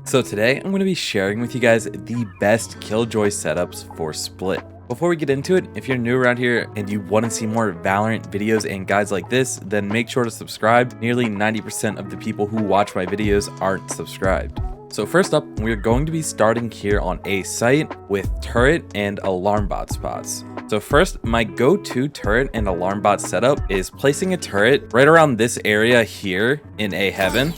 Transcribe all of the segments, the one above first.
So today I'm going to be sharing with you guys the best Killjoy setups for Split. Before we get into it, if you're new around here and you want to see more Valorant videos and guides like this, then make sure to subscribe. Nearly 90% of the people who watch my videos aren't subscribed. So first up, we're going to be starting here on a site with turret and Alarmbot spots. So first, my go-to turret and Alarmbot setup is placing a turret right around this area here in A heaven.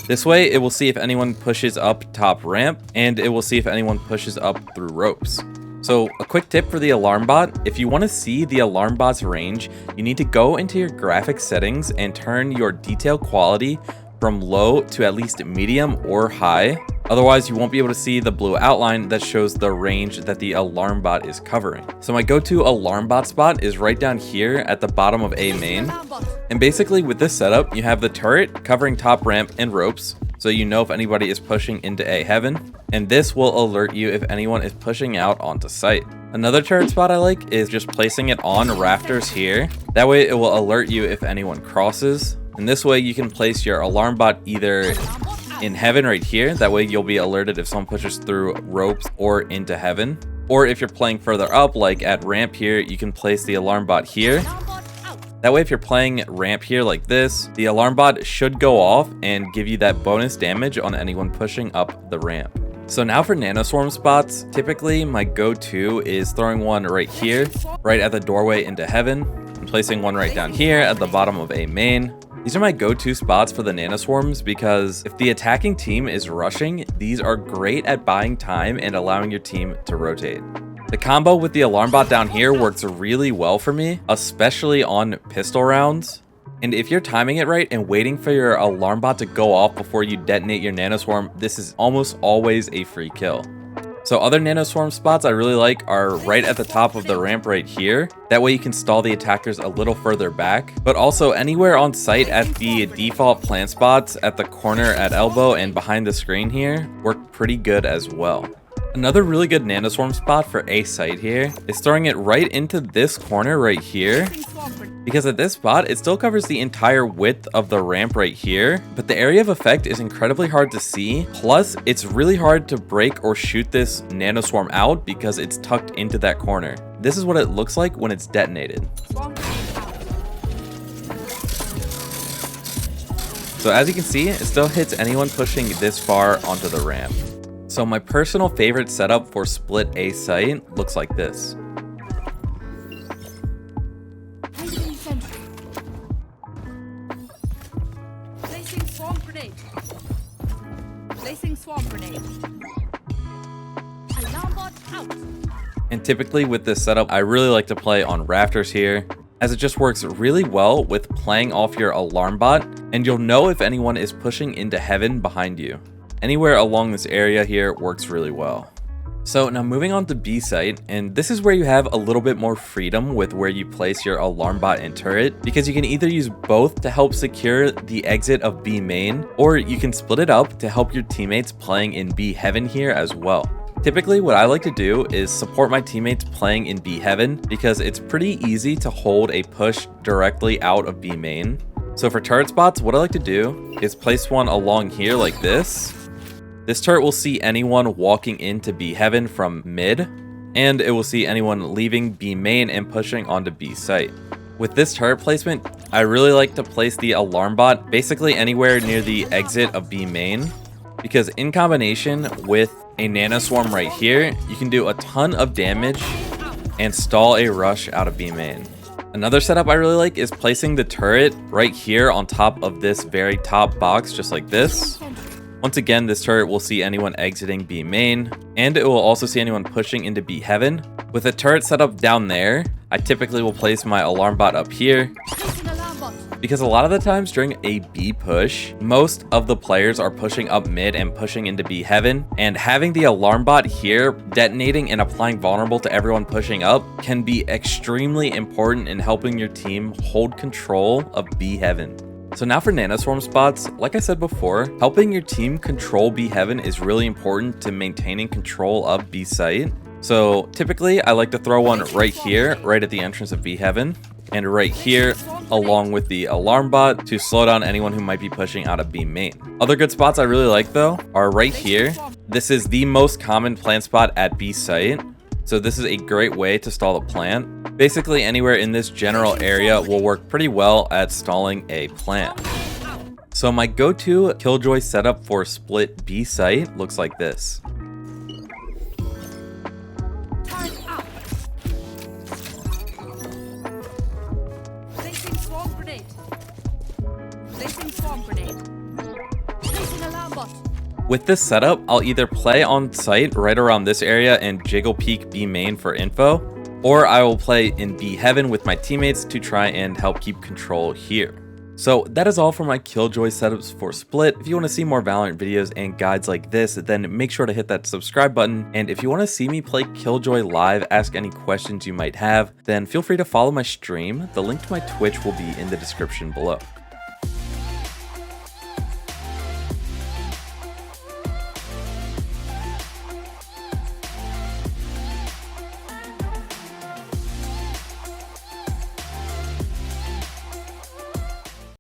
This way, it will see if anyone pushes up top ramp, and it will see if anyone pushes up through ropes. So a quick tip for the Alarmbot, if you want to see the Alarmbot's range, you need to go into your graphics settings and turn your detail quality from low to at least medium or high. Otherwise, you won't be able to see the blue outline that shows the range that the Alarmbot is covering. So my go-to Alarmbot spot is right down here at the bottom of A main. And basically with this setup, you have the turret covering top ramp and ropes, so you know if anybody is pushing into A heaven. And this will alert you if anyone is pushing out onto site. Another turret spot I like is just placing it on rafters here. That way it will alert you if anyone crosses. And this way you can place your Alarmbot either in heaven right here. That way you'll be alerted if someone pushes through ropes or into heaven. Or if you're playing further up, like at ramp here, you can place the Alarmbot here. That way if you're playing ramp here like this, the Alarmbot should go off and give you that bonus damage on anyone pushing up the ramp. So now for Nanoswarm spots, typically my go-to is throwing one right here, right at the doorway into heaven, and placing one right down here at the bottom of A main. These are my go-to spots for the Nanoswarms because if the attacking team is rushing, these are great at buying time and allowing your team to rotate. The combo with the Alarmbot down here works really well for me, especially on pistol rounds. And if you're timing it right and waiting for your Alarmbot to go off before you detonate your Nanoswarm, this is almost always a free kill. So other Nanoswarm spots I really like are right at the top of the ramp right here. That way you can stall the attackers a little further back, but also anywhere on site at the default plant spots at the corner at elbow and behind the screen here work pretty good as well. Another really good Nanoswarm spot for a site here is throwing it right into this corner right here. Because at this spot, it still covers the entire width of the ramp right here, but the area of effect is incredibly hard to see. Plus, it's really hard to break or shoot this Nanoswarm out because it's tucked into that corner. This is what it looks like when it's detonated. So as you can see, it still hits anyone pushing this far onto the ramp. So my personal favorite setup for Split A site looks like this. Placing swarm grenade. Alarmbot out. And typically with this setup, I really like to play on rafters here, as it just works really well with playing off your Alarmbot, and you'll know if anyone is pushing into heaven behind you. Anywhere along this area here works really well. So now moving on to B site, and this is where you have a little bit more freedom with where you place your Alarmbot and turret, because you can either use both to help secure the exit of B main, or you can split it up to help your teammates playing in B heaven here as well. Typically what I like to do is support my teammates playing in B heaven because it's pretty easy to hold a push directly out of B main. So for turret spots, what I like to do is place one along here like this. This turret will see anyone walking into B heaven from mid, and it will see anyone leaving B main and pushing onto B site. With this turret placement, I really like to place the Alarmbot basically anywhere near the exit of B main, because in combination with a Nanoswarm right here, you can do a ton of damage and stall a rush out of B main. Another setup I really like is placing the turret right here on top of this very top box, just like this. Once again, this turret will see anyone exiting B main, and it will also see anyone pushing into B heaven. With a turret set up down there, I typically will place my Alarmbot up here, because a lot of the times during a B push, most of the players are pushing up mid and pushing into B heaven, and having the Alarmbot here detonating and applying vulnerable to everyone pushing up can be extremely important in helping your team hold control of B heaven. So now for Nanoswarm spots, like I said before, helping your team control B heaven is really important to maintaining control of B site. So typically I like to throw one right here, right at the entrance of B heaven. and right here, along with the Alarmbot to slow down anyone who might be pushing out of B main. Other good spots I really like though are right here. This is the most common plant spot at B site, so this is a great way to stall a plant. Basically anywhere in this general area will work pretty well at stalling a plant. So my go-to Killjoy setup for split B site looks like this. Placing swarm grenade. Placing swarm grenade. Placing Alarmbot. With this setup, I'll either play on site right around this area and jiggle peek B main for info, or I will play in B heaven with my teammates to try and help keep control here. So that is all for my Killjoy setups for Split. If you want to see more Valorant videos and guides like this, then make sure to hit that subscribe button. And if you want to see me play Killjoy live, ask any questions you might have, then feel free to follow my stream. The link to my Twitch will be in the description below.